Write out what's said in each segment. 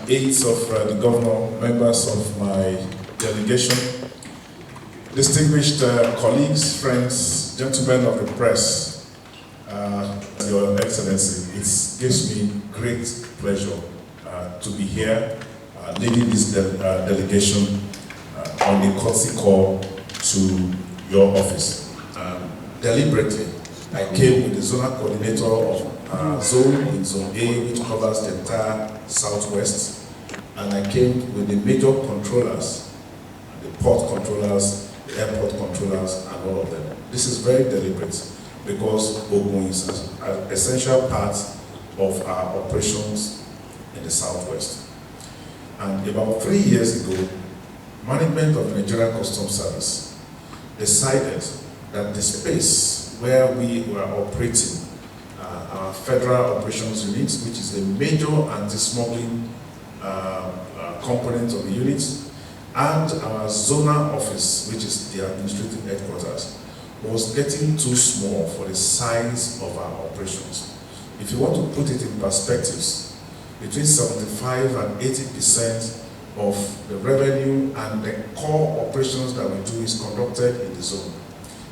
aides of the governor, members of my delegation, distinguished colleagues, friends, gentlemen of the press, Your Excellency, it gives me great pleasure to be here leading this delegation on a courtesy call to your office. Deliberately, I came with the zonal coordinator of zone in Zone A, which covers the entire southwest, and I came with the major controllers, the port controllers, the airport controllers, and all of them. This is very deliberate because Ogun is an essential part of our operations in the southwest. And about 3 years ago, management of the Nigerian Customs Service decided that the space where we were operating our Federal Operations Unit, which is the major anti-smuggling component of the unit, and our zonal office, which is the administrative headquarters, was getting too small for the size of our operations. If you want to put it in perspectives, between 75 and 80% of the revenue and the core operations that we do is conducted in the zone.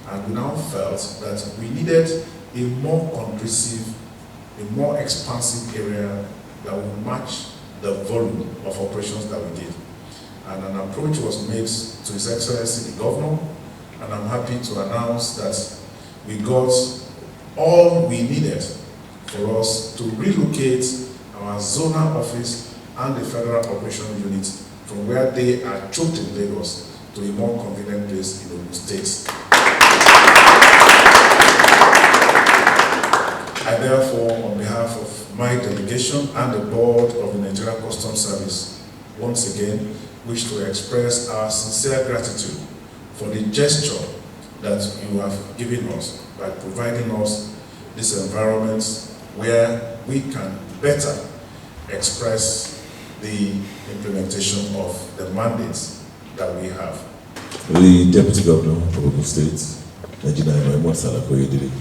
And we now felt that we needed a more conducive, a more expansive area that would match the volume of operations that we did. And an approach was made to His Excellency the Governor, and I'm happy to announce that we got all we needed for us to relocate our zonal office and the Federal Operations Unit from where they are choked in Lagos to a more convenient place in Ogun State. I therefore, on behalf of my delegation and the board of the Nigerian Customs Service, once again wish to express our sincere gratitude for the gesture that you have given us by providing us this environment where we can better express the implementation of the mandates that we have. The Deputy Governor of Ogun State, Engineer Menta,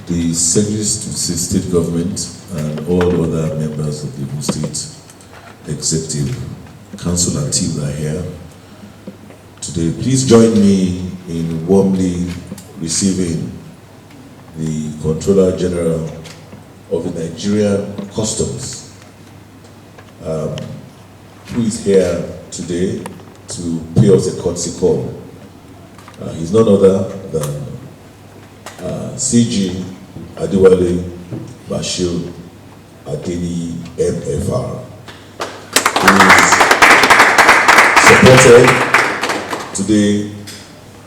the Secretaries to State Government and all other members of the Ogun State Executive Council and team that are here today, please join me in warmly receiving the Comptroller-General of the Nigerian Customs, who is here today to pay us a courtesy call. He's none other than CG Adewale Bashir Adeni MFR, who is supported today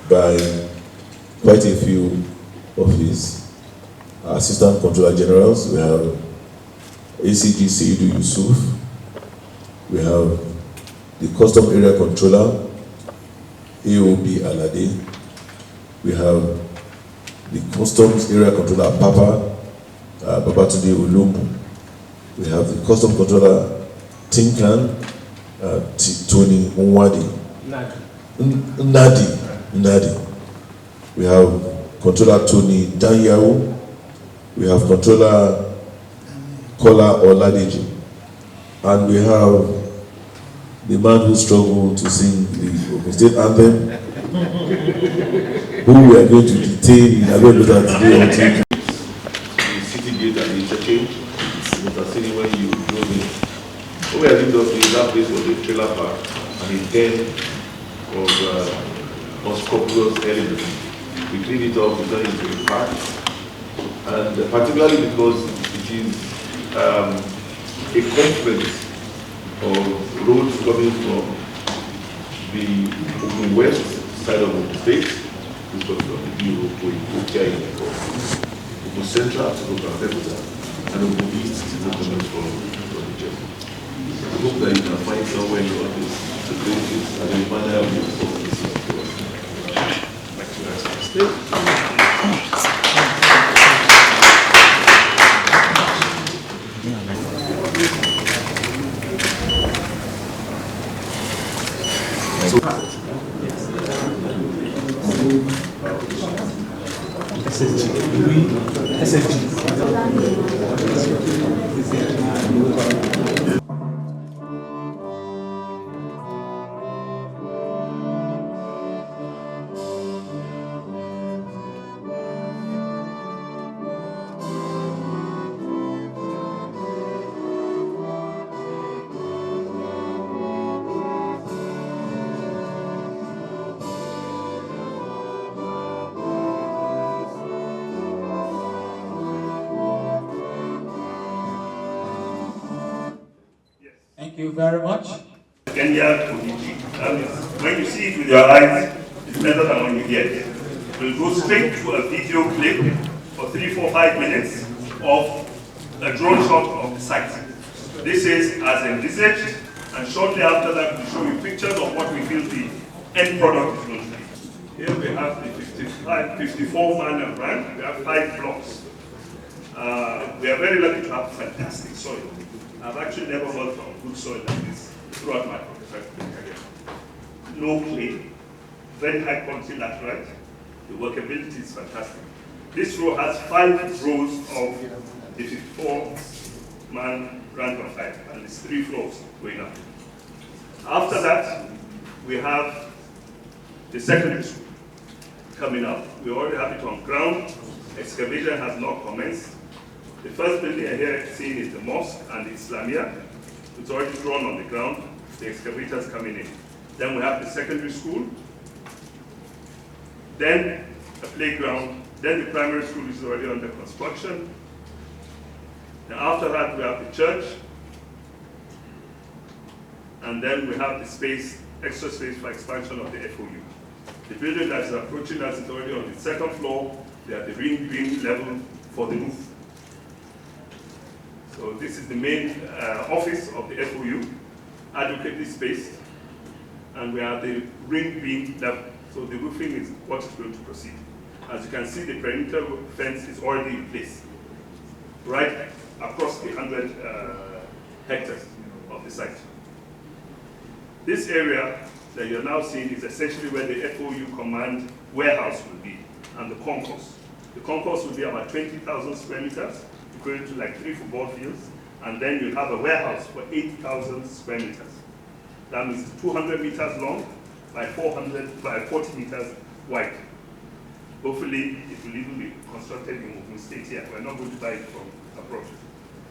by quite a few of his Assistant Comptroller Generals. We have ACG Seidu Yusuf, we have the Custom Area Controller, AOB Alade, we have the Customs Area Controller Papa, Babatunde Olumbu, we have the Customs Controller Tinkan, Tony Nwadi, Nadi. We have Controller Tony Danyawu. We have Controller Kola Oladeji. And we have the man who struggled to sing the Ogun State Anthem, who we are going to detain in Abiodun today until the city gate and the interchange. It's a city when you drove in. What we are doing is that place was a trailer park and a den of unscrupulous elements. We cleaned it up, we turned it into a park, and particularly because it is a confluence of roads coming from the Ogun West side of the state, which was from the Ogun Central to Contractor, and Ogun East to coming from the Jeff. I hope that you can find somewhere in all this to create this and the manner of this. SSG. Thank you very much. Kenya Kudiji. When you see it with your eyes, it's better than when you hear it. We'll go straight to a video clip for 3, 4, 5 minutes of a drone shot of the site. This is as envisaged, and shortly after that we'll show you pictures of what we feel the end product is going to be. Here we have the 54-man and brand. We have 5 blocks. We are very lucky to have fantastic soil. I've actually never worked on good soil like this throughout my professional career. No clay, very high quality laterite. The workability is fantastic. This row has 5 rows of the 54-man random pipe, and it's 3 floors going up. After that, we have the secondary school coming up. We already have it on ground. Excavation has not commenced. The first building here seen is the mosque and the Islamia. It's already drawn on the ground. The excavators coming in. Then we have the secondary school. Then a playground. Then the primary school is already under construction. And after that, we have the church. And then we have the space, extra space for expansion of the FOU. The building that is approaching us is already on the 2nd floor. They are the ring green level for the roof. So this is the main office of the FOU, adequately spaced. And we are the ring beam level. So the roofing is what is going to proceed. As you can see, the perimeter fence is already in place, right across the 100 hectares of the site. This area that you're now seeing is essentially where the FOU command warehouse will be, and the concourse. The concourse will be about 20,000 square meters, equivalent to like 3 football fields, and then you'll have a warehouse for 8,000 square meters. That means 200 meters long by 40 meters wide. Hopefully, it will even be constructed in Ogun State here. We're not going to buy it from abroad.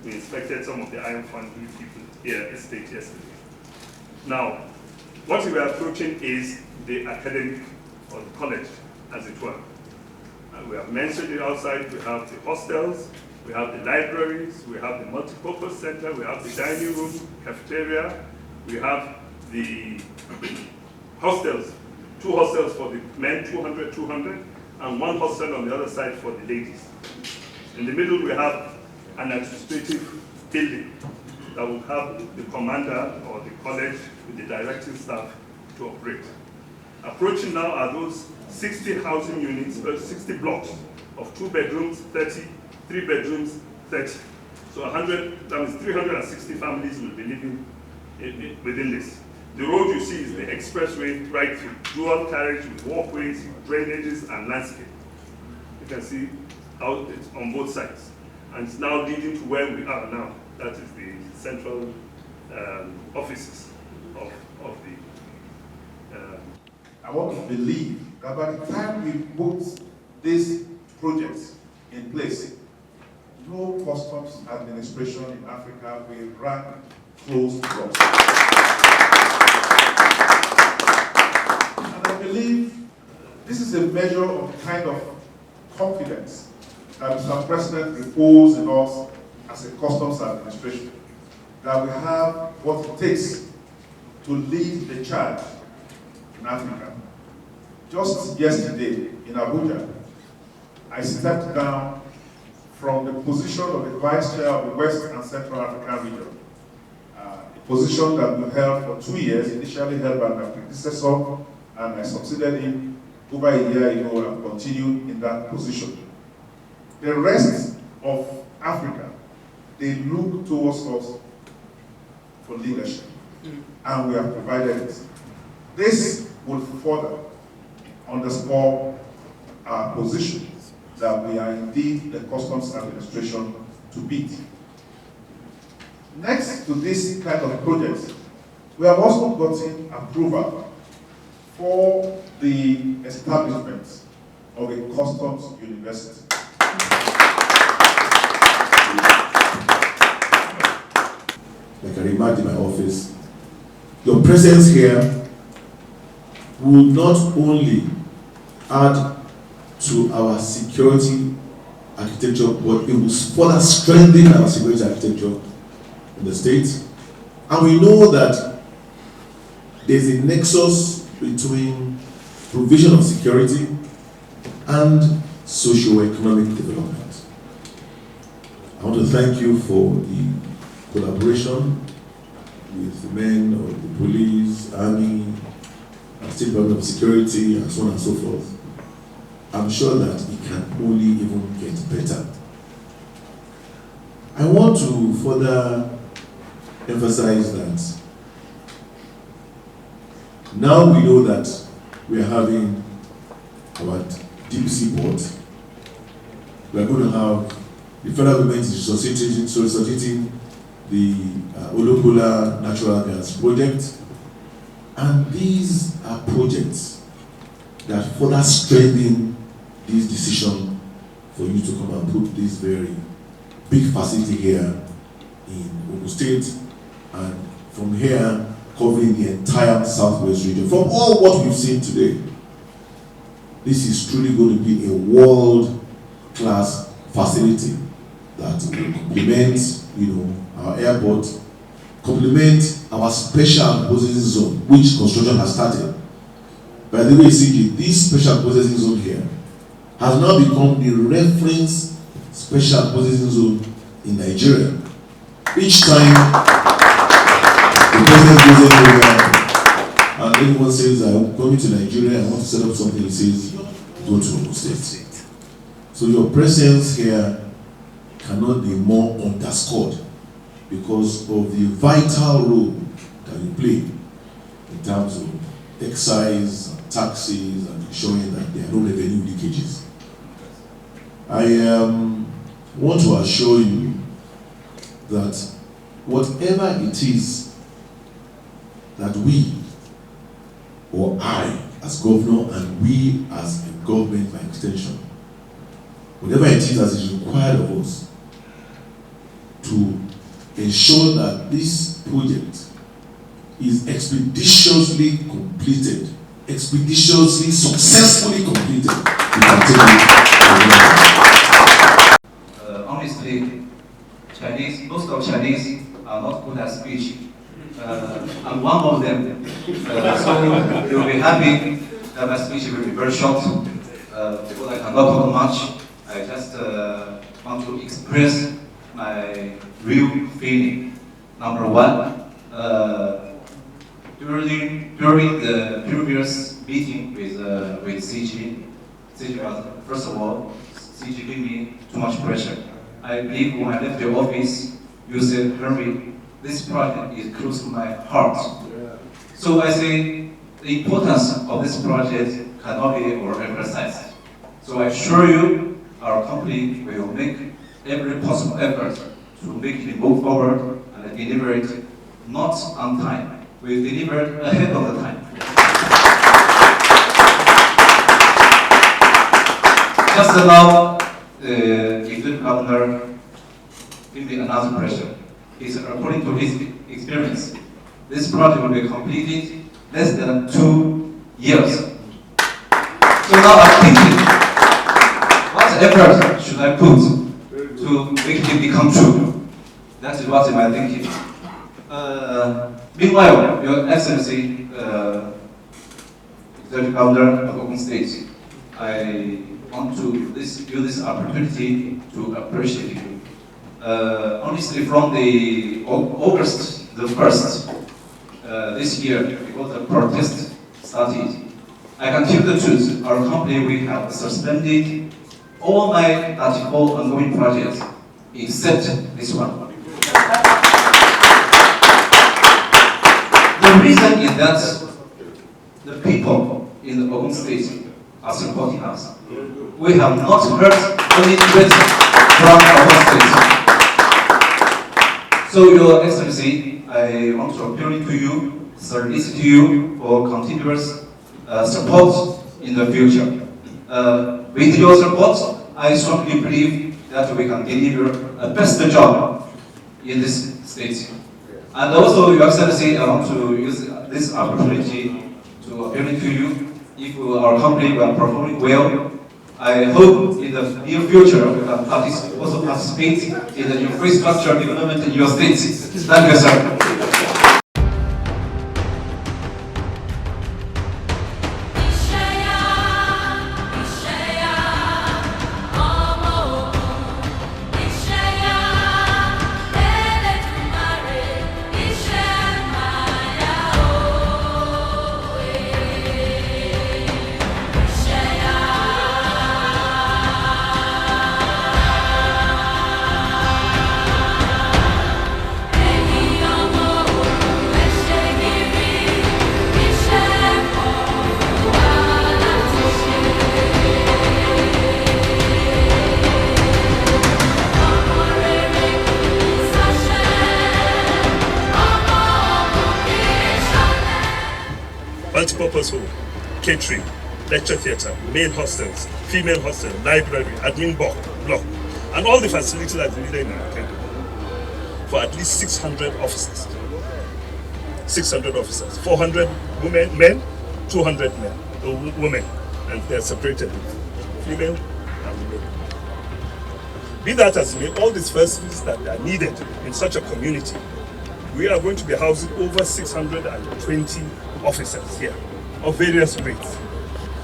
We inspected some of the iron foundry people here at State yesterday. Now, what we are approaching is the academic or the college, as it were. We have mentioned it outside. We have the hostels, we have the libraries, we have the multipurpose center, we have the dining room, cafeteria, we have the hostels, 2 hostels for the men, 200, and 1 hostel on the other side for the ladies. In the middle, we have an administrative building that will have the commander or the college with the directing staff to operate. Approaching now are those 60 housing units, 60 blocks of 2 bedrooms, 30, 3 bedrooms, 30. So 100, that means 360 families will be living within this. The road you see is the expressway right through, dual carriage with walkways, drainages, and landscape. You can see how it's on both sides. And it's now leading to where we are now. That is the central offices of the... I want to believe that by the time we put these projects in place, no customs administration in Africa will run closed doors. And I believe this is a measure of the kind of confidence that Mr. President reposed in us as a customs administration, that we have what it takes to lead the charge in Africa. Just yesterday in Abuja, I stepped down from the position of the Vice Chair of the West and Central African region, a position that we held for 2 years, initially held by my predecessor, and I succeeded him over a year ago and continued in that position. The rest of Africa, they look towards us for leadership, and we have provided it. This will further underscore our position that we are indeed the customs administration to beat. Next to this kind of projects, we have also gotten approval for the establishment of a customs university. Like I remarked in my office, your presence here will not only add to our security architecture, but it will further strengthen our security architecture in the state And we know that there's a nexus between provision of security and socio-economic development. I want to thank you for the collaboration with the men of the police, army, State Department of Security, and so on and so forth. I'm sure that it can only even get better. I want to further emphasize that now we know that we are having our deep sea port. We are going to have the federal government is soliciting the Olokola natural gas project, and these are projects that further strengthen this decision for you to come and put this very big facility here in Ogun State, and from here covering the entire southwest region. From all what we've seen today, this is truly going to be a world-class facility that will complement, our airport, complement our special processing zone, which construction has started. By the way, CG, this special processing zone here has now become the reference special processing zone in Nigeria. Each time the president goes anywhere and anyone says, I'm coming to Nigeria, I want to set up something, he says, go to Ogun State. So your presence here cannot be more underscored because of the vital role that you play in terms of excise, taxes, and ensuring that there are no revenue leakages. I want to assure you that whatever it is that we, or I as governor, and we as a government by extension, whatever it is that is required of us to ensure that this project is expeditiously completed, expeditiously, successfully completed, we can take it. Honestly, most of Chinese are not good at speech. I'm one of them. So you'll be happy that my speech will be very short. Because I cannot talk much, I just want to express my real feeling. Number one, during the previous meeting with CG was, first of all, CG gave me too much pressure. I believe when I left the office, you said, Henry, this project is close to my heart. So I say, the importance of this project cannot be overemphasized. So I assure you, our company will make every possible effort to make it move forward and deliver it not on time. We deliver ahead of the time. Just now, the executive governor gave me another pressure. He said, according to his experience, this project will be completed less than 2 years. So now I'm thinking, what effort should I put to make it become true? That is what I'm thinking. Meanwhile, Your Excellency, Executive Governor of Ogun State, I want to use this opportunity to appreciate you. Honestly, from the August the 1st this year, before the protest started, I can tell the truth. Our company, we have suspended all my article ongoing projects except this one. The reason is that the people in the Ogun State are supporting us. We have not heard any threat from Ogun State. So, Your Excellency, I want to appeal to you, solicit you for continuous support in the future. With your support, I strongly believe that we can deliver a best job in this state. And also, Your Excellency, I want to use this opportunity to appeal to you. If our company will performing well, I hope in the near future we can also participate in the infrastructure development in your state. Thank you, sir. multipurpose hall, catering, lecture theatre, male hostels, female hostel, library, admin block, and all the facilities that are needed in our country for at least 600 officers. 600 officers, 400 men, 200 women, and they're separated, female and male. Be that as it may, all these facilities that are needed in such a community, we are going to be housing over 620 officers here of various grades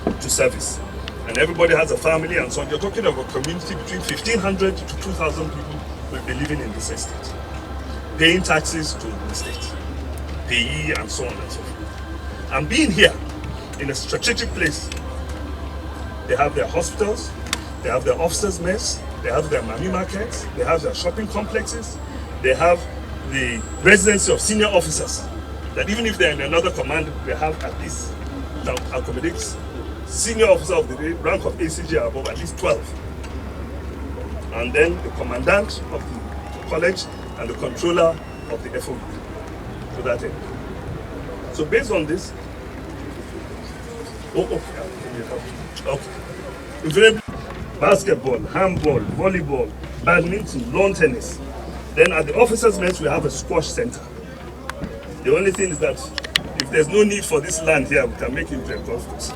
to service. And everybody has a family and so on. You're talking of a community between 1,500 to 2,000 people will be living in this estate, paying taxes to the state, payee and so on and so forth. And being here in a strategic place, they have their hospitals, they have their officers' mess, they have their mami markets, they have their shopping complexes, they have the residency of senior officers, that even if they're in another command, they have at least, that accommodates senior officer of the rank of ACG above at least 12. And then the commandant of the college and the controller of the FOU to that end. So based on this, invariably basketball, handball, volleyball, badminton, lawn tennis. Then at the officers' mess, we have a squash center. The only thing is that if there's no need for this land here, we can make it into a golf course.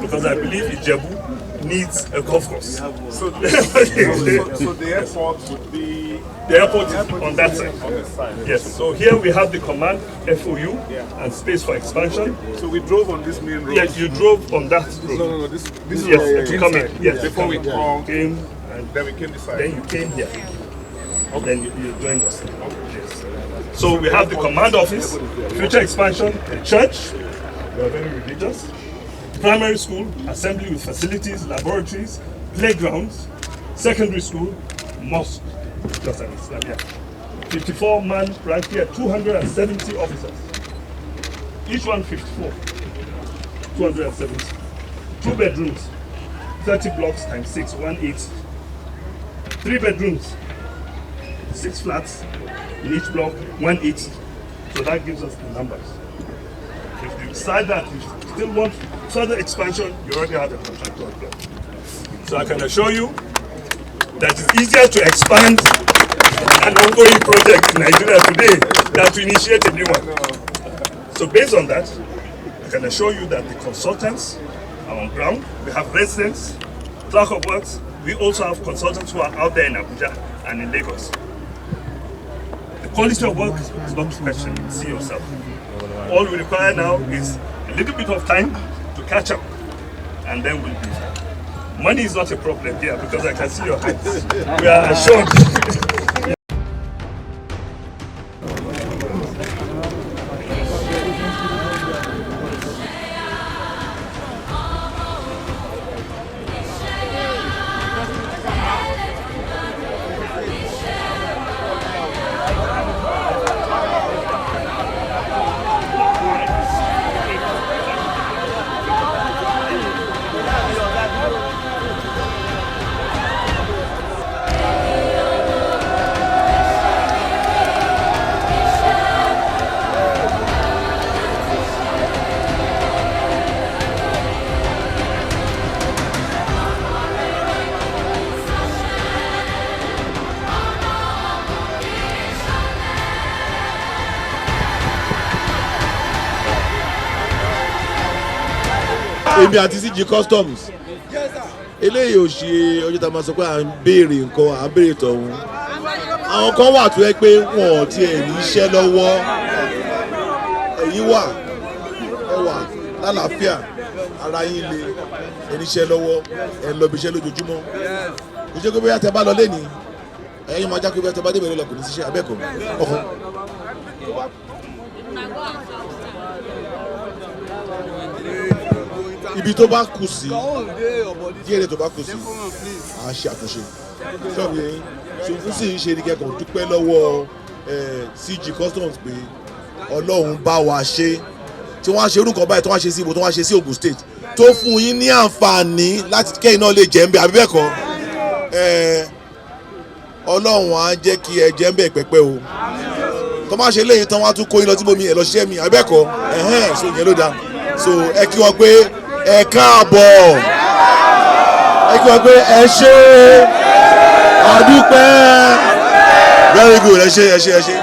Because I believe Ijebu needs a golf course. So the airport would be... The airport is on that side. On the side. Yes, so here we have the command FOU and space for expansion. So we drove on this main road? Yes, you drove on that road. No, this is yes, to come in. Yes, before we came, and then we came this side. then you came here. And then you joined us. Yes. So we have the command office, future expansion, the church, we are very religious, primary school, assembly with facilities, laboratories, playgrounds, secondary school, mosque, just an Islamia. 54-man rank here, 270 officers. Each one 54, 270. 2 bedrooms, 30 blocks times 6, 180. 3 bedrooms, 6 flats in each block, 180. So that gives us the numbers. If you decide that you still want further expansion, you already have a contractor plan. So I can assure you that it's easier to expand an ongoing project in Nigeria today than to initiate a new one. So based on that, I can assure you that the consultants are on ground. We have residents, clerk of works. We also have consultants who are out there in Abuja and in Lagos. The quality of work is not to question, see yourself. All we require now is a little bit of time to catch up, and then we'll be fine. Money is not a problem here because I can see your hands. We are assured. èmi àti CG Customs eléyìí ò ṣe ọjọ́ tá a máa sọ pé à ń béèrè nǹkan à ń béèrè tọ̀hún àwọn kan wà tó yẹ pé wọn ò tiẹ̀ ní iṣẹ́ lọ́wọ́ ẹ̀yin wà ẹ wà lálàáfíà ara yín le ẹni iṣẹ́ lọ́wọ́ ẹ ń lọ bí iṣẹ́ lójoojúmọ́ kò ṣe pé bóyá tẹ bá lọ lé ní ẹ̀yin máa já pé bóyá tẹ bá dé bẹ̀rẹ̀ lọ kò ní ṣiṣẹ́ abẹ́ẹ̀kọ́ ọ̀hún. ibi tó bá kù sí díẹ̀ tó bá kù sí à ṣe àtúnṣe sọ́ọ̀bù yẹn ṣòfin sì ń ṣe ní kẹ́kọ̀ọ́ dúpẹ́ lọ́wọ́ CG Customs pé Ọlọ́run bá wa ṣe tí wọ́n á ṣe orúkọ báyìí tó wọ́n á ṣe sí ibo tó wọ́n á ṣe sí Ogun State tó fún yín ní àǹfààní láti kẹ́yìn náà lè jẹ́ ń bẹ àbí bẹ́ẹ̀ kọ́ Ọlọ́run á jẹ́ kí ẹ jẹ́ ń bẹ pẹ́pẹ́ o tó má ṣe léyìí tán wọ́n á tún kó yín lọ tí bomi ẹ̀ lọ ṣiṣẹ́ mi àbí bẹ́ẹ̀ kọ́ so ìyẹn ló dáa. so ẹ kí wọn pé ẹ káàbọ̀ ẹ kí wọn pé ẹ ṣé àdúpẹ́ very good ẹ ṣé ẹ ṣé ẹ ṣé.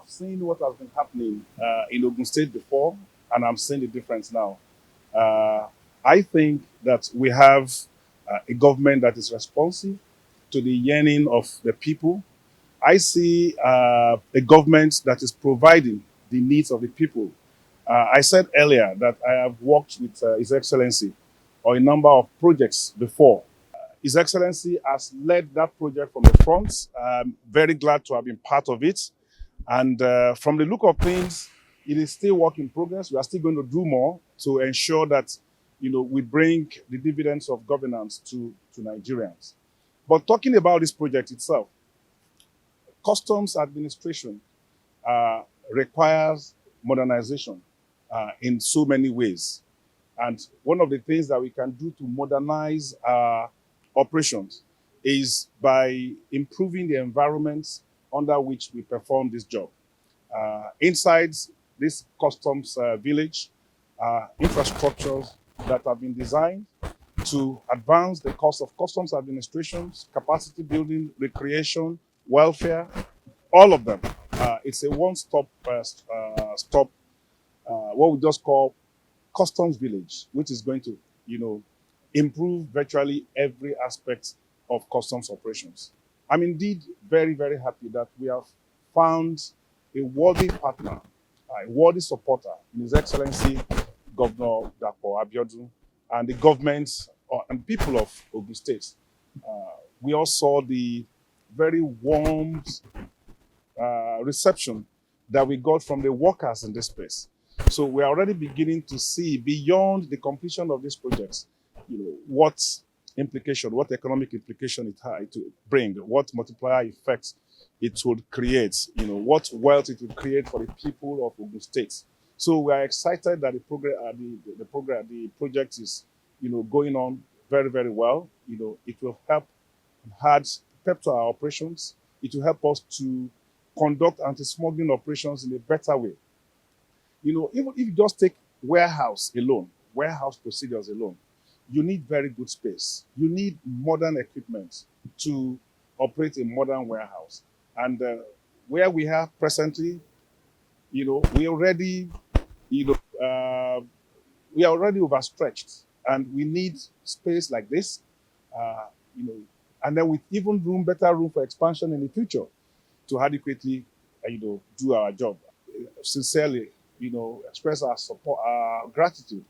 Seen what has been happening in Ogun State before, and I'm seeing the difference now. I think that we have a government that is responsive to the yearning of the people. I see a government that is providing the needs of the people. I said earlier that I have worked with His Excellency on a number of projects before. His Excellency has led that project from the front. I'm very glad to have been part of it. And from the look of things, it is still work in progress. We are still going to do more to ensure that, we bring the dividends of governance to Nigerians. But talking about this project itself, customs administration requires modernization in so many ways. And one of the things that we can do to modernize our operations is by improving the environments under which we perform this job. Inside this customs village, infrastructures that have been designed to advance the course of customs administrations, capacity building, recreation, welfare, all of them. It's a one-stop what we just call customs village, which is going to, improve virtually every aspect of customs operations. I'm indeed very, very happy that we have found a worthy partner, a worthy supporter in His Excellency Governor Abiodun and the government and people of Ogun State. We all saw the very warm reception that we got from the workers in this space. So we are already beginning to see beyond the completion of these projects, what economic implication it had to bring, what multiplier effects it would create, what wealth it would create for the people of Ogun State. So we are excited that the project is, going on very, very well. It will help add pep to our operations. It will help us to conduct anti-smuggling operations in a better way. Even if you just take warehouse procedures alone, you need very good space. You need modern equipment to operate a modern warehouse. And where we have presently, we already, we are already overstretched, and we need space like this, and then with even better room for expansion in the future to adequately, do our job. Sincerely, express our support, our gratitude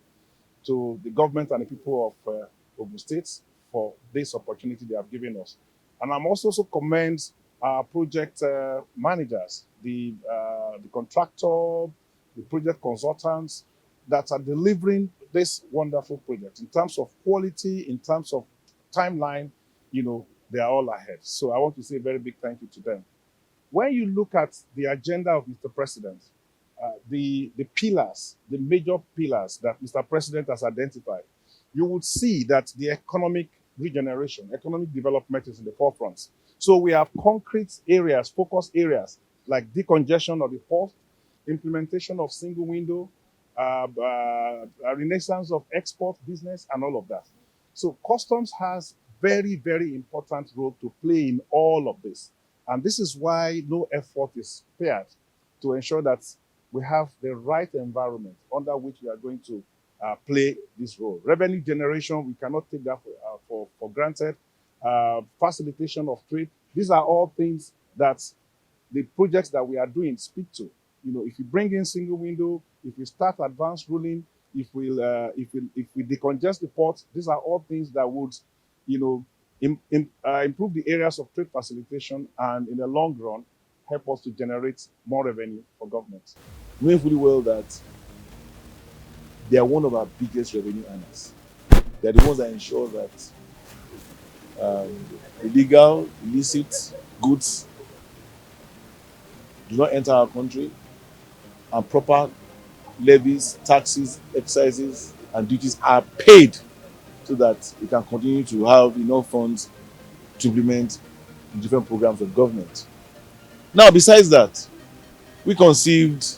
to the government and the people of Ogun State for this opportunity they have given us. And I'm also commend our project managers, the contractor, the project consultants that are delivering this wonderful project. In terms of quality, in terms of timeline, they are all ahead. So I want to say a very big thank you to them. When you look at the agenda of Mr. President, the pillars, the major pillars that Mr. President has identified, you would see that the economic regeneration, economic development is in the forefront. So we have concrete areas, focus areas, like decongestion of the port, implementation of single window, a renaissance of export business, and all of that. So customs has very, very important role to play in all of this. And this is why no effort is spared to ensure that we have the right environment under which we are going to play this role. Revenue generation, we cannot take that for granted. Facilitation of trade, these are all things that the projects that we are doing speak to. You know, if you bring in single window, if we start advanced ruling, if we decongest the ports, these are all things that would, you know, improve the areas of trade facilitation and in the long run help us to generate more revenue for government. Knowing fully well that they are one of our biggest revenue earners. They're the ones that ensure that illegal, illicit goods do not enter our country, and proper levies, taxes, excises, and duties are paid so that we can continue to have enough funds to implement different programs of government. Now, besides that, we conceived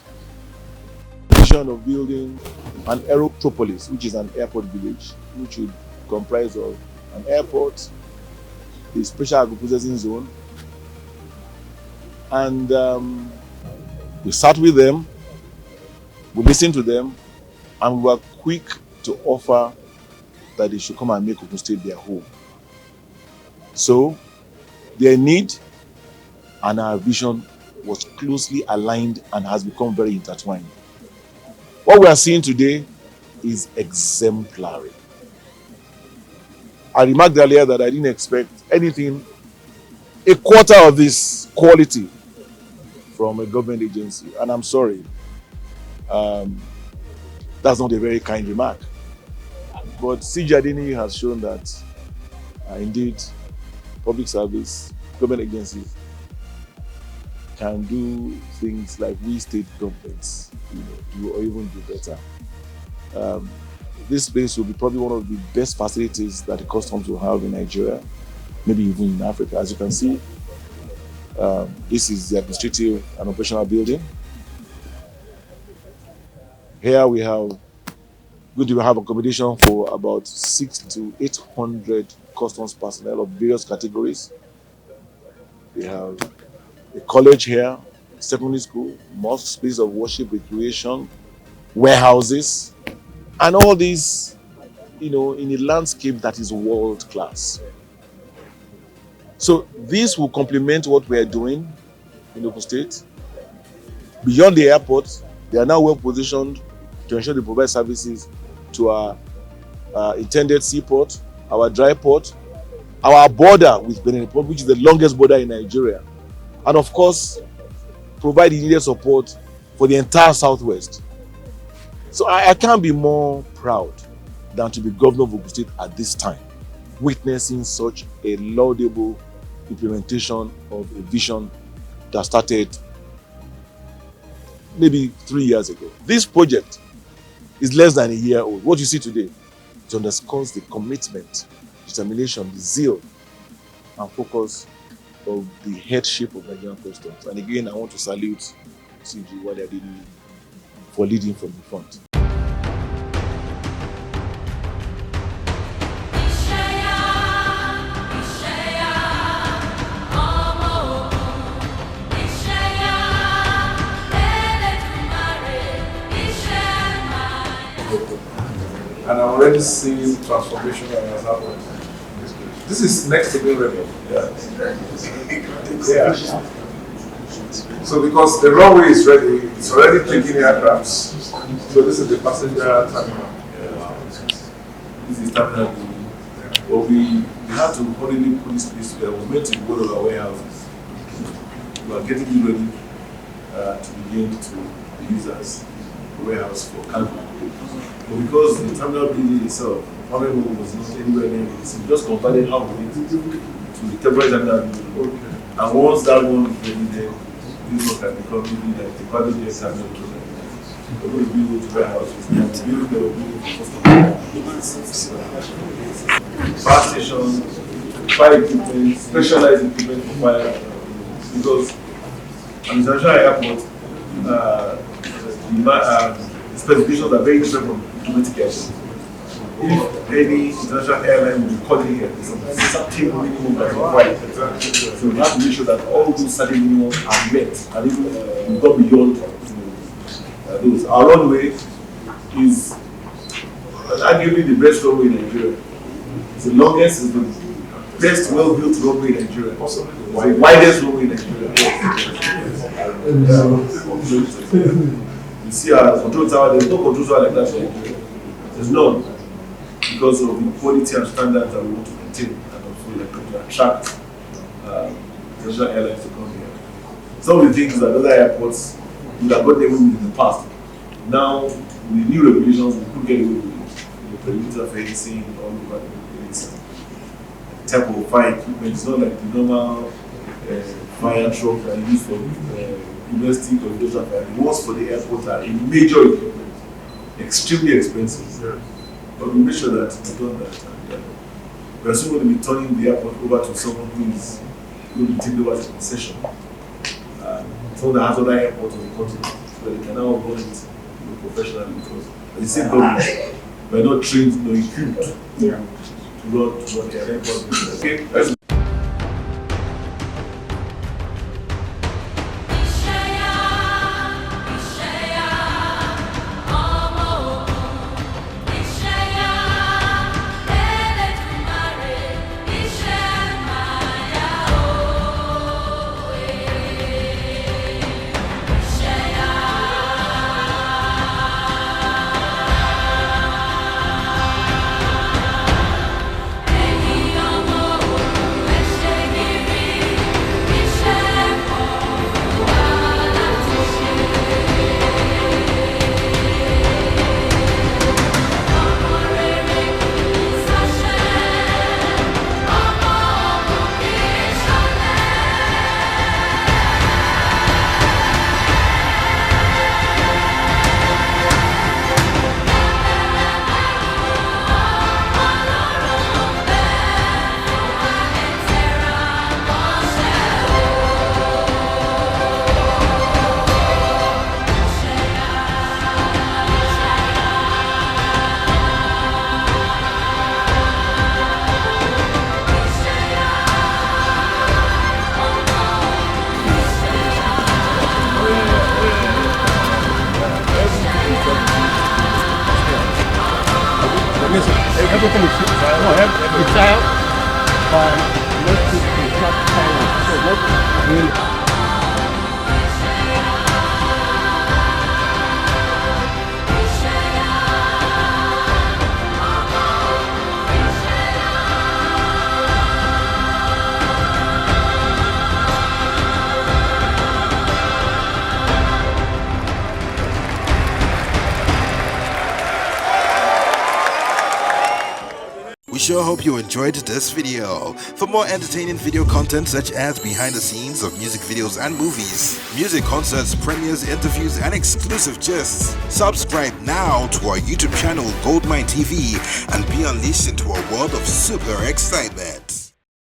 the vision of building an aerotropolis, which is an airport village, which would comprise of an airport, a special agro-processing zone, and we sat with them, we listened to them, and we were quick to offer that they should come and make Ogun State their home. So their need and our vision was closely aligned and has become very intertwined. What we are seeing today is exemplary. I remarked earlier that I didn't expect anything, a quarter of this quality from a government agency, and I'm sorry. That's not a very kind remark. But CG Adeniyi has shown that indeed public service, government agencies can do things like we state governments, do or even do better. This place will be probably one of the best facilities that the customs will have in Nigeria, maybe even in Africa. As you can see, this is the administrative and operational building. Here we have accommodation for about 600 to 800 customs personnel of various categories. We have a college here, secondary school, mosque, space of worship, recreation, warehouses, and all these, in a landscape that is world class. So this will complement what we are doing in Ogun State. Beyond the airport, they are now well positioned to ensure they provide services to our intended seaport, our dry port, our border with Benin Republic, which is the longest border in Nigeria, and of course, provide the needed support for the entire Southwest. So I can't be more proud than to be governor of Ogun State at this time, witnessing such a laudable implementation of a vision that started maybe 3 years ago. This project is less than a year old. What you see today, it underscores the commitment, determination, the zeal, and focus of the headship of Nigerian Customs. And again, I want to salute CG Adeniyi for leading from the front. And I'm already seeing transformation that has happened. This is next to being ready. Yeah. So because the runway is ready, it's already taking aircrafts. So this is the passenger terminal. This is terminal. But we had to hurriedly put this place together. It was meant to go to our warehouses. We are getting it ready to begin to use as a warehouse for cargo. But because the terminal building itself, was not anywhere near it, so we just converted half of it to the temporary terminal building. And once that one is ready, then this one can become maybe like the private jet terminal building. We're going to build those warehouses. We have to build the fire stations, fire equipment, specialized equipment for fire. Because an international airport, specifications are very different from domestic airports. If any international airline will be calling here, there's a certain minimum that's required. So we have to make sure that all those certain minimums are met, and even we go beyond those. Our runway is arguably the best runway in Nigeria. It's the longest, it's the best well-built runway in Nigeria. The widest runway in Nigeria. You see our control tower, there's no control tower like that in Nigeria. There's none. Because of the quality and standards that we want to maintain, and also like to attract international airlines to come here. Some of the things that other airports would have gotten away with in the past, now with the new regulations, we could get away with it. The perimeter fencing, all over the place. The type of fire equipment is not like the normal fire truck that are used for domestic or industrial fire. The ones for the airport are a major equipment, extremely expensive. Yeah. But we make sure that we've done that. And, we're soon going to be turning the airport over to someone who is going to take over as a concession. Someone that has other airports on the continent, so that they can now run it professionally, because at the same time, we're not trained nor equipped to run the airport. Okay? Everything is it's out. Let's just construct silence. So let's really We sure hope you enjoyed this video. For more entertaining video content such as behind the scenes of music videos and movies, music concerts, premieres, interviews, and exclusive gists, subscribe now to our YouTube channel GoldmyneTV and be unleashed into a world of super excitement.